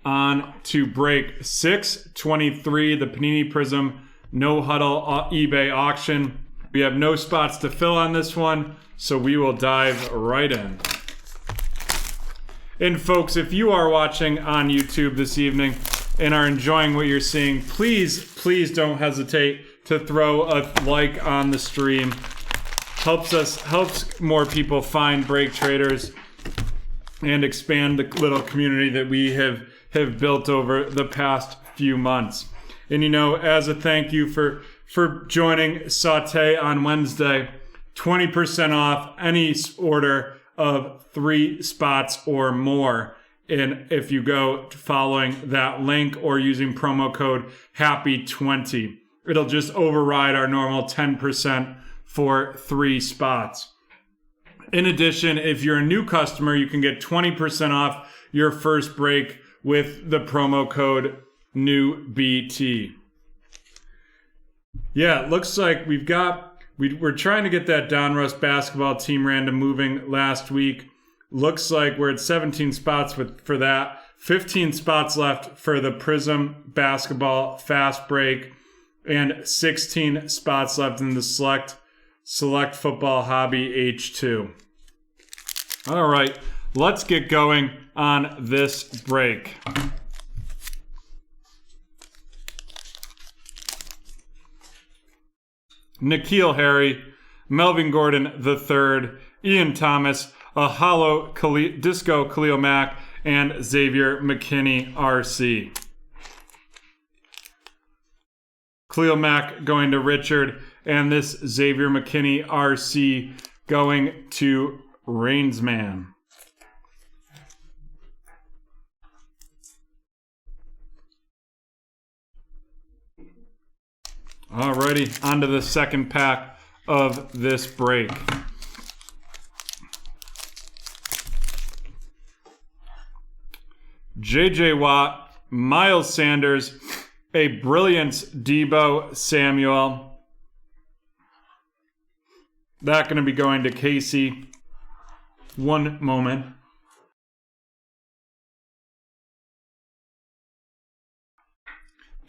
on to break 623, the Panini Prizm No Huddle eBay auction. We have no spots to fill on this one, so we will dive right in. And folks, if you are watching on YouTube this evening and are enjoying what you're seeing, please don't hesitate to throw a like on the stream. Helps more people find BreakTraders and expand the little community that we have built over the past few months. And as a thank you for joining Saute on Wednesday, 20% off any order of 3 spots or more. And if you go following that link or using promo code HAPPY20, it'll just override our normal 10% for 3 spots. In addition, if you're a new customer, you can get 20% off your first break with the promo code NEWBT. Yeah, it looks like we're trying to get that Donruss basketball team random moving last week. Looks like we're at 17 spots for that. 15 spots left for the Prizm basketball fast break, and 16 spots left in the select football hobby H2. All right, let's get going on this break. N'Keal Harry, Melvin Gordon III, Ian Thomas, a hollow Disco Khalil Mack, and Xavier McKinney RC. Khalil Mack going to Richard, and this Xavier McKinney RC going to Rainsman. Alrighty, on to the second pack of this break. J.J. Watt, Miles Sanders, a Brilliance Debo Samuel. That going to be going to Casey. One moment.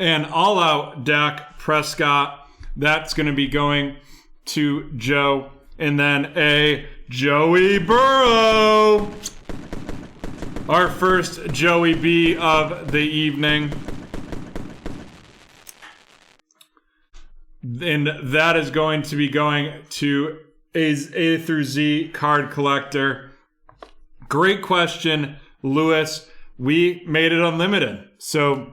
And all-out Dak Prescott. That's going to be going to Joe. And then a Joey Burrow. Our first Joey B of the evening. And that is going to be going to A through Z card collector. Great question, Lewis. We made it unlimited. So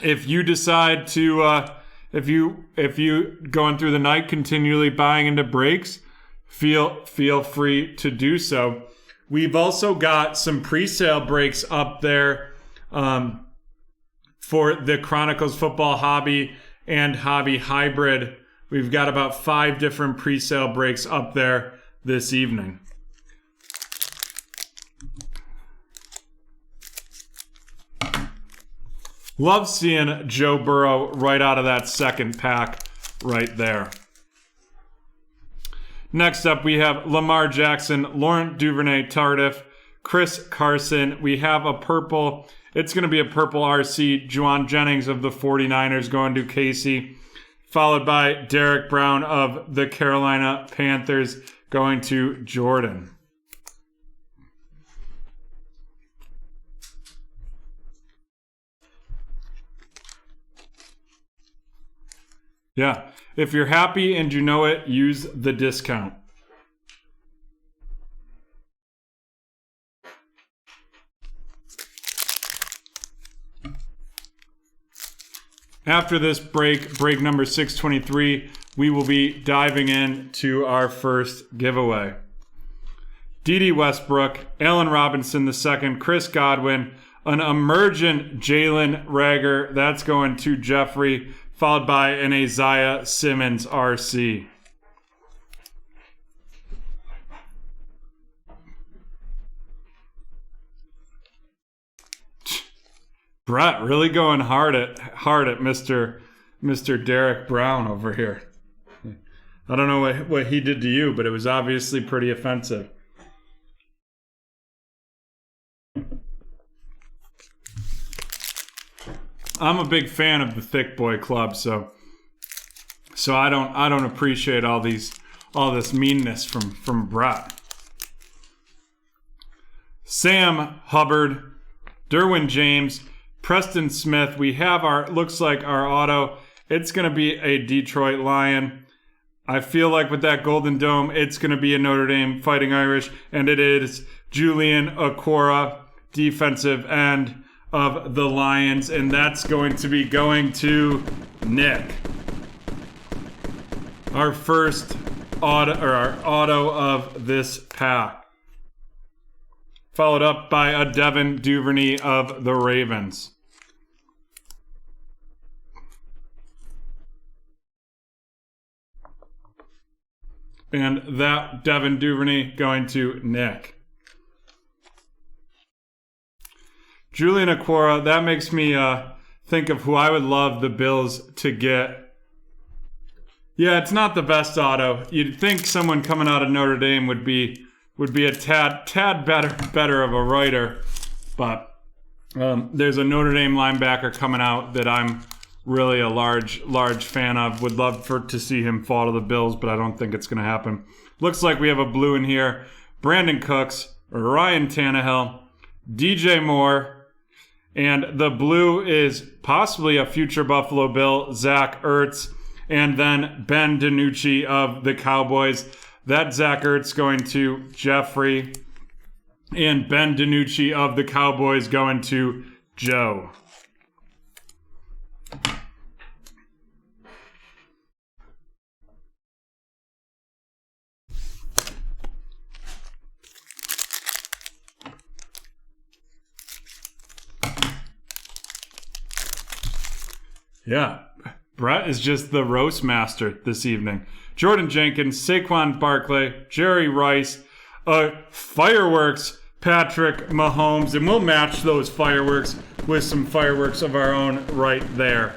if you decide to, if you going through the night continually buying into breaks, feel free to do so. We've also got some pre-sale breaks up there for the Chronicles Football Hobby and Hobby Hybrid. We've got about 5 different pre-sale breaks up there this evening. Love seeing Joe Burrow right out of that second pack right there. Next up, we have Lamar Jackson, Laurent Duvernay-Tardif, Chris Carson. We have a purple. It's going to be a purple RC. Juwan Jennings of the 49ers going to Casey, followed by Derek Brown of the Carolina Panthers going to Jordan. Yeah, if you're happy and you know it, use the discount. After this break number 623, we will be diving into our first giveaway. Dede Westbrook, Allen Robinson II, Chris Godwin, an emergent Jalen Reagor, that's going to Jeffrey, followed by an Isaiah Simmons RC. Brett really going hard at Mr. Derek Brown over here. I don't know what he did to you, but it was obviously pretty offensive. I'm a big fan of the Thick Boy Club, so I don't appreciate all this meanness from Brett. Sam Hubbard, Derwin James, Preston Smith. We have looks like our auto. It's going to be a Detroit Lion. I feel like with that Golden Dome, it's going to be a Notre Dame Fighting Irish, and it is Julian Okwara, defensive end of the Lions, and that's going to be going to Nick. Our first auto of this pack. Followed up by a Devin Duvernay of the Ravens. And that Devin Duvernay going to Nick. Julian Okwara, that makes me think of who I would love the Bills to get. Yeah, it's not the best auto. You'd think someone coming out of Notre Dame would be a tad better of a writer, but there's a Notre Dame linebacker coming out that I'm really a large fan of. Would love to see him fall to the Bills, but I don't think it's going to happen. Looks like we have a blue in here. Brandon Cooks, Ryan Tannehill, DJ Moore, and the blue is possibly a future Buffalo Bill, Zach Ertz, and then Ben DiNucci of the Cowboys. That Zach Ertz going to Jeffrey, and Ben DiNucci of the Cowboys going to Joe. Yeah, Brett is just the roast master this evening. Jordan Jenkins, Saquon Barkley, Jerry Rice, fireworks, Patrick Mahomes, and we'll match those fireworks with some fireworks of our own right there.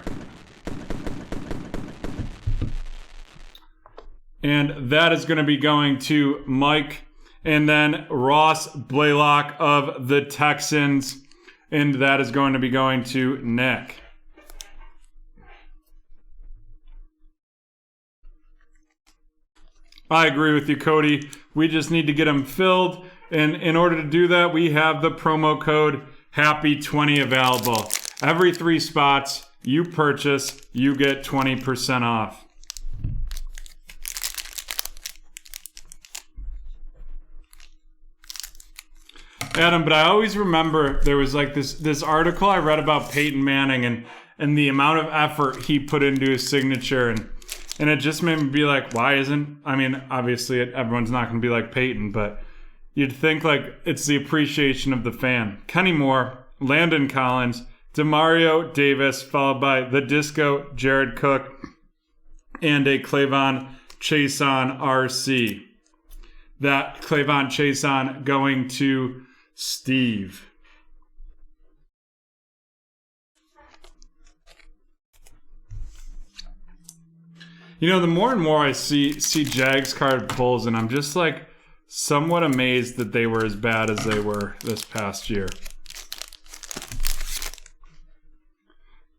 And that is going to be going to Mike, and then Ross Blaylock of the Texans, and that is going to be going to Nick. I agree with you, Cody. We just need to get them filled. And in order to do that, we have the promo code HAPPY20 available. Every 3 spots you purchase, you get 20% off. Adam, but I always remember there was like this article I read about Peyton Manning and the amount of effort he put into his signature, and it just made me be like, why isn't, I mean, obviously everyone's not going to be like Peyton, but you'd think like it's the appreciation of the fan. Kenny Moore, Landon Collins, Demario Davis, followed by the Disco, Jared Cook, and a Clavon Chason RC. That Clavon Chason going to Steve. You know, the more and more I see Jags card pulls, and I'm just like somewhat amazed that they were as bad as they were this past year.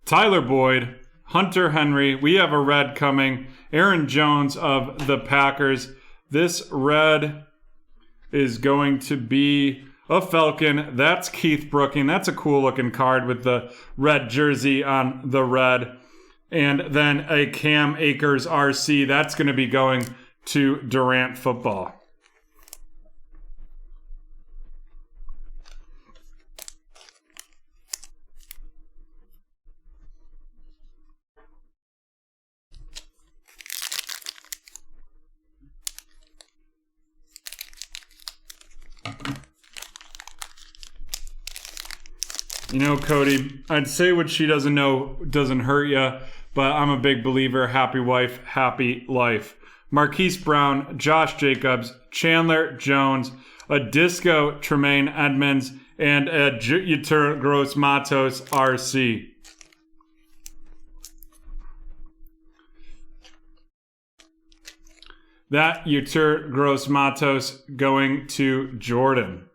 Tyler Boyd, Hunter Henry, we have a red coming. Aaron Jones of the Packers. This red is going to be a Falcon. That's Keith Brooking. That's a cool looking card with the red jersey on the red. And then a Cam Akers RC. That's going to be going to Durant Football. You know, Cody, I'd say what she doesn't know doesn't hurt you, but I'm a big believer. Happy wife, happy life. Marquise Brown, Josh Jacobs, Chandler Jones, a Disco Tremaine Edmonds, and a Yetur Gross Matos RC. That Yetur Gross Matos going to Jordan.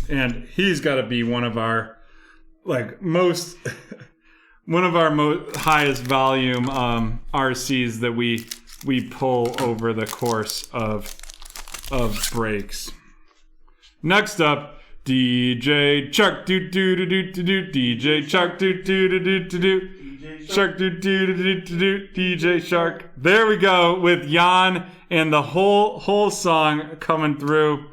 And he's got to be one of our, like, most one of our highest volume RCs that we pull over the course of breaks. Next up, DJ Shark do do do do do do, DJ Shark do do do do do do, Shark do do do do do do, DJ Shark. There we go with Jan and the whole song coming through.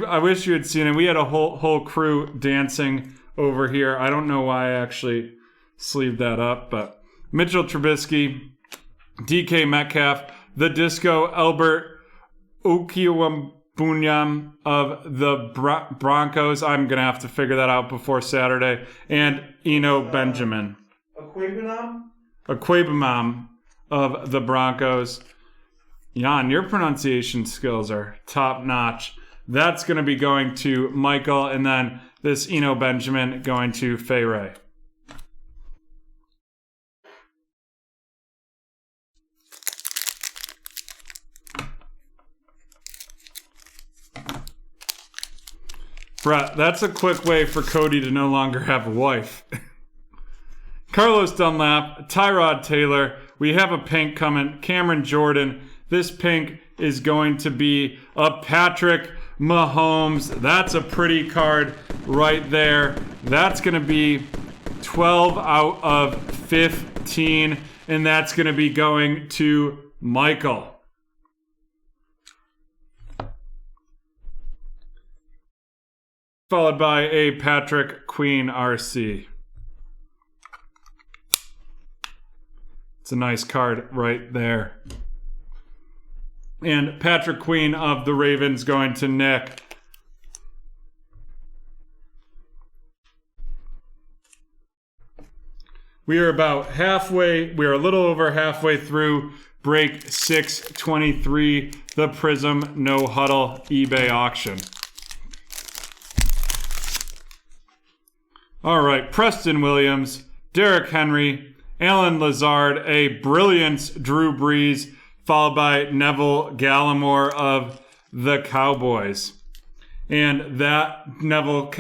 I wish you had seen it. We had a whole crew dancing over here. I don't know why I actually sleeved that up, but Mitchell Trubisky, DK Metcalf, the Disco Albert Okwuegbunam of the Broncos. I'm going to have to figure that out before Saturday. And Eno Benjamin. Okwuegbunam of the Broncos. Jan, your pronunciation skills are top notch. That's going to be going to Michael, and then this Eno Benjamin going to Fay Ray. Brett, that's a quick way for Cody to no longer have a wife. Carlos Dunlap, Tyrod Taylor. We have a pink coming. Cameron Jordan. This pink is going to be a Patrick Mahomes. That's a pretty card right there. That's going to be 12 out of 15. And that's going to be going to Michael. Followed by a Patrick Queen RC. It's a nice card right there. And Patrick Queen of the Ravens going to Nick. We are about halfway, we are a little over halfway through break 623, the Prizm No Huddle eBay auction. All right, Preston Williams, Derrick Henry, Alan Lazard, a brilliance Drew Brees, followed by Neville Gallimore of the Cowboys. And that Neville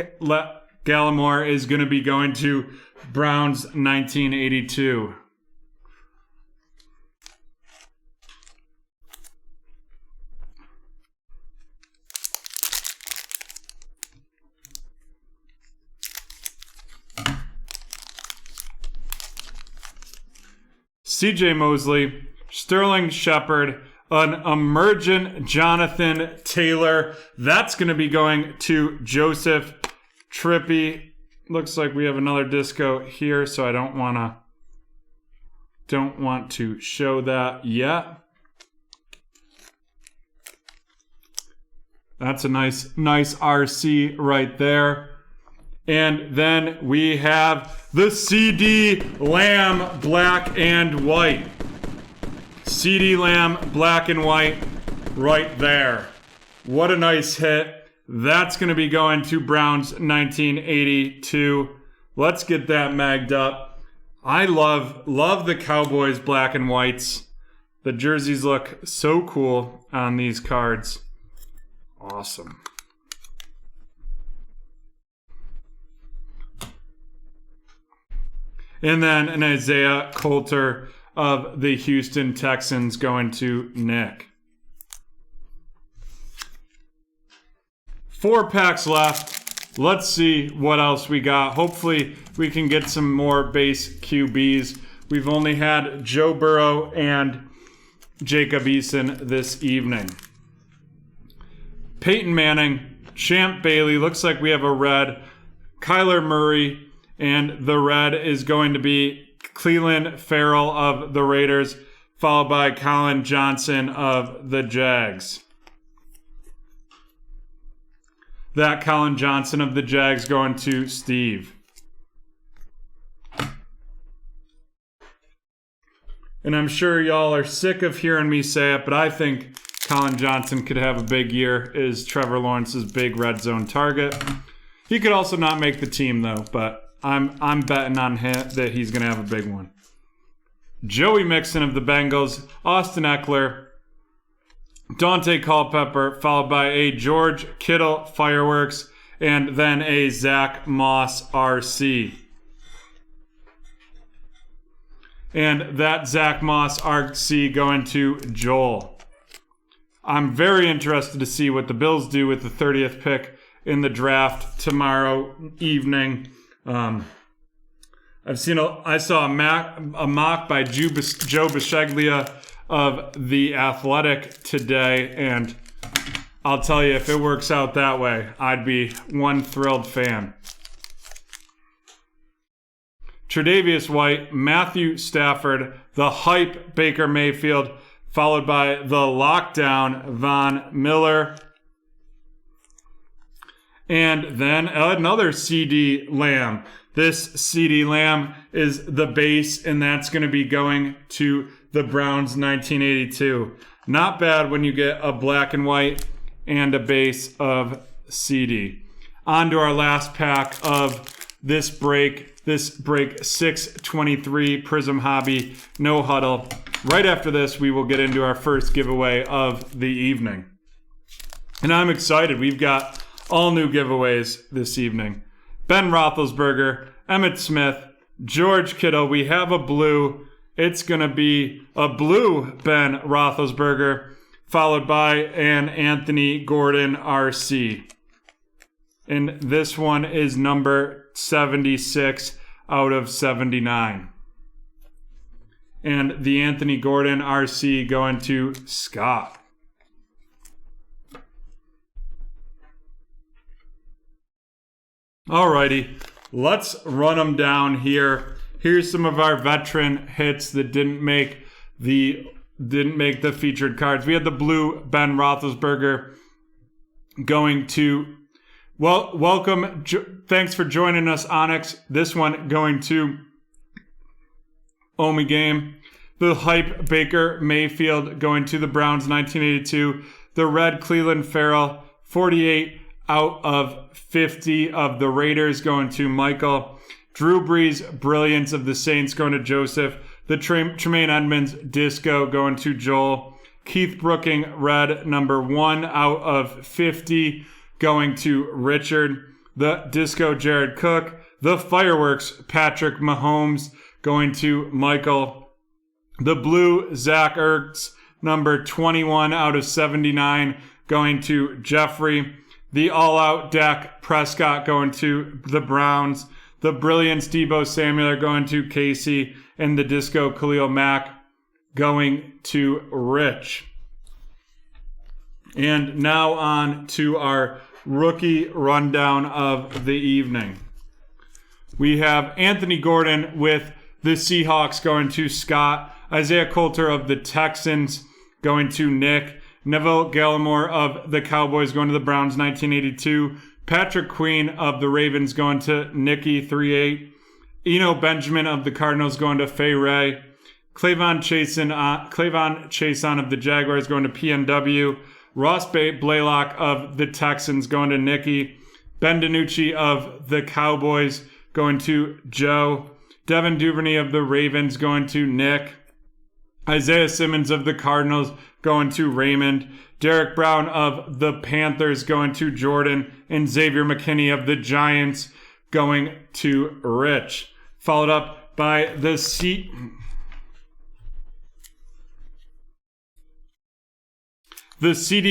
Gallimore is going to be going to Browns 1982. CJ Mosley, Sterling Shepard, an emergent Jonathan Taylor. That's going to be going to Joseph Trippy. Looks like we have another disco here, so I don't want to show that yet. That's a nice RC right there. And then we have the CD Lamb Black and White. CD Lamb Black and White right there. What a nice hit. That's going to be going to Browns 1982. Let's get that magged up. I love the Cowboys black and whites. The jerseys look so cool on these cards. Awesome. And then an Isaiah Coulter of the Houston Texans going to Nick. 4 packs left. Let's see what else we got. Hopefully we can get some more base QBs. We've only had Joe Burrow and Jacob Eason this evening. Peyton Manning, Champ Bailey. Looks like we have a red. Kyler Murray. And the red is going to be Cleveland Farrell of the Raiders, followed by Colin Johnson of the Jags. That Colin Johnson of the Jags going to Steve. And I'm sure y'all are sick of hearing me say it, but I think Colin Johnson could have a big year, is Trevor Lawrence's big red zone target. He could also not make the team though, but I'm betting on him that he's going to have a big one. Joey Mixon of the Bengals, Austin Eckler, Dante Culpepper, followed by a George Kittle Fireworks, and then a Zach Moss RC. And that Zach Moss RC going to Joel. I'm very interested to see what the Bills do with the 30th pick in the draft tomorrow evening. I saw a mock by Joe Bisceglia of The Athletic today, and I'll tell you, if it works out that way, I'd be one thrilled fan. Tre'Davious White, Matthew Stafford, the hype Baker Mayfield, followed by the lockdown Von Miller, and then another CD Lamb. This CD Lamb is the base, and that's going to be going to the Browns 1982. Not bad when you get a black and white and a base of CD. On to our last pack of this break 623 Prizm Hobby No Huddle. Right after this, we will get into our first giveaway of the evening. And I'm excited. We've got all new giveaways this evening. Ben Roethlisberger, Emmitt Smith, George Kittle. We have a blue. It's going to be a blue Ben Roethlisberger, followed by an Anthony Gordon RC. And this one is number 76 out of 79. And the Anthony Gordon RC going to Scott. Alrighty, let's run them down here. Here's some of our veteran hits that didn't make the featured cards. We had the blue Ben Roethlisberger going to welcome. Thanks for joining us, Onyx. This one going to Omi Game. The hype Baker Mayfield going to the Browns 1982. The red Cleveland Farrell 48 out of 50 of the Raiders going to Michael. Drew Brees Brilliance of the Saints going to Joseph. The Tremaine Edmonds Disco going to Joel. Keith Brooking red number 1 out of 50 going to Richard. The Disco Jared Cook. The Fireworks Patrick Mahomes going to Michael. The blue Zach Ertz number 21 out of 79 going to Jeffrey. The all-out Dak Prescott going to the Browns. The Brilliance Deebo Samuel going to Casey. And the Disco Khalil Mack going to Rich. And now on to our rookie rundown of the evening. We have Anthony Gordon with the Seahawks going to Scott. Isaiah Coulter of the Texans going to Nick. Neville Gallimore of the Cowboys going to the Browns 1982. Patrick Queen of the Ravens going to Nicky 38. Eno Benjamin of the Cardinals going to Fay Ray. Clavon Chason of the Jaguars going to PNW. Ross Blaylock of the Texans going to Nicky. Ben DiNucci of the Cowboys going to Joe. Devin Duvernay of the Ravens going to Nick. Isaiah Simmons of the Cardinals going to Raymond. Derek Brown of the Panthers going to Jordan. And Xavier McKinney of the Giants going to Rich. Followed up by the CD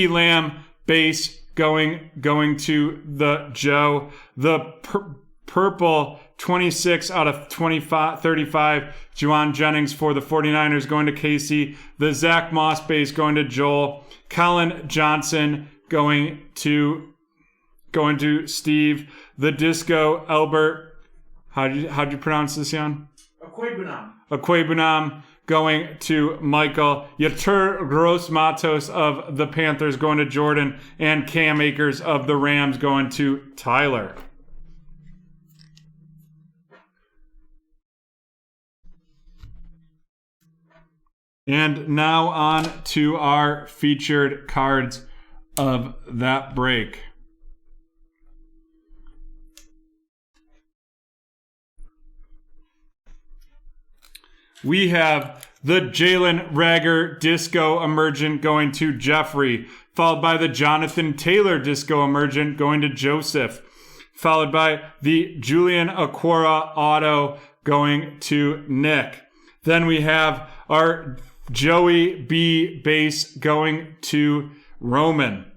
Lamb base going to the Joe. The purple 26 out of 35 Juwan Jennings for the 49ers going to Casey. The Zach Moss base going to Joel. Colin Johnson going to Steve. The Disco Albert. How'd you pronounce this, Jan? Akwebunam going to Michael. Yatur Gross Matos of the Panthers going to Jordan. And Cam Akers of the Rams going to Tyler. And now on to our featured cards of that break. We have the Jalen Rager Disco Emergent going to Jeffrey, followed by the Jonathan Taylor Disco Emergent going to Joseph, followed by the Julian Aquara Auto going to Nick. Then we have our Joey B base going to Roman.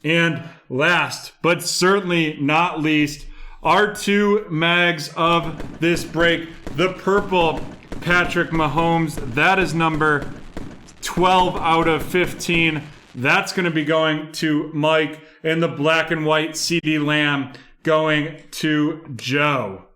And last, but certainly not least, our 2 mags of this break. The purple Patrick Mahomes. That is number 12 out of 15. That's going to be going to Mike. And the black and white CeeDee Lamb going to Joe.